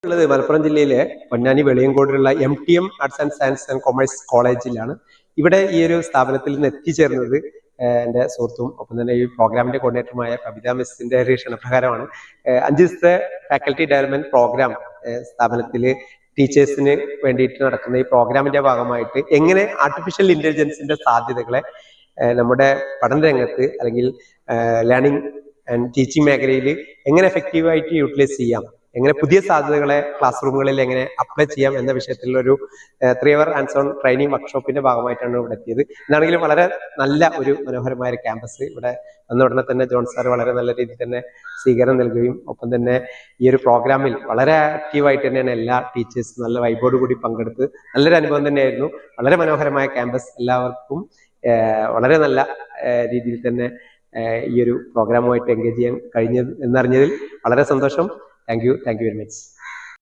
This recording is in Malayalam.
ഉള്ളത് മലപ്പുറം ജില്ലയിലെ പൊന്നാനി വെളിയങ്കോടിലുള്ള MTM arts and science and commerce കോളേജിലാണ്. ഇവിടെ ഈ ഒരു സ്ഥാപനത്തിൽ നിന്ന് എത്തിച്ചേർന്നത് എൻ്റെ സുഹൃത്തും ഒപ്പം തന്നെ ഈ പ്രോഗ്രാമിന്റെ കോർഡിനേറ്ററുമായ കവിത മിസ്സിന്റെ ഒരു ക്ഷണപ്രകാരമാണ്. 5 ദിവസത്തെ ഫാക്കൽറ്റി ഡെവലപ്മെന്റ് പ്രോഗ്രാം സ്ഥാപനത്തിൽ ടീച്ചേഴ്സിന് വേണ്ടിയിട്ട് നടക്കുന്ന ഈ പ്രോഗ്രാമിന്റെ ഭാഗമായിട്ട് എങ്ങനെ ആർട്ടിഫിഷ്യൽ ഇന്റലിജൻസിന്റെ സാധ്യതകളെ നമ്മുടെ പഠന രംഗത്ത് അല്ലെങ്കിൽ ലേണിംഗ് ആൻഡ് ടീച്ചിങ് മേഖലയിൽ എങ്ങനെ എഫക്റ്റീവായിട്ട് യൂട്ടിലൈസ് ചെയ്യാം, എങ്ങനെ പുതിയ സാധ്യതകളെ ക്ലാസ് റൂമുകളിൽ എങ്ങനെ അപ്ലൈ ചെയ്യാം എന്ന വിഷയത്തിലുള്ള ഒരു 3 അവർ ഹാൻഡ്സ് ഓൺ ട്രെയിനിങ് വർക്ക്ഷോപ്പിന്റെ ഭാഗമായിട്ടാണ് ഇവിടെ എത്തിയത്. എന്നാണെങ്കിലും വളരെ നല്ല ഒരു മനോഹരമായ ഒരു ക്യാമ്പസ്. ഇവിടെ വന്ന ഉടനെ തന്നെ ജോൺ സാർ വളരെ നല്ല രീതിയിൽ തന്നെ സ്വീകരണം നൽകുകയും ഒപ്പം തന്നെ ഈ ഒരു പ്രോഗ്രാമിൽ വളരെ ആക്റ്റീവായിട്ട് തന്നെയാണ് എല്ലാ ടീച്ചേഴ്സും നല്ല വൈബോട് കൂടി പങ്കെടുത്ത് നല്ലൊരു അനുഭവം തന്നെയായിരുന്നു. വളരെ മനോഹരമായ ക്യാമ്പസ്, എല്ലാവർക്കും വളരെ നല്ല രീതിയിൽ തന്നെ ഈ ഒരു പ്രോഗ്രാമുമായിട്ട് എൻഗേജ് ചെയ്യാൻ കഴിഞ്ഞത് എന്നറിഞ്ഞതിൽ വളരെ സന്തോഷം. Thank you very much.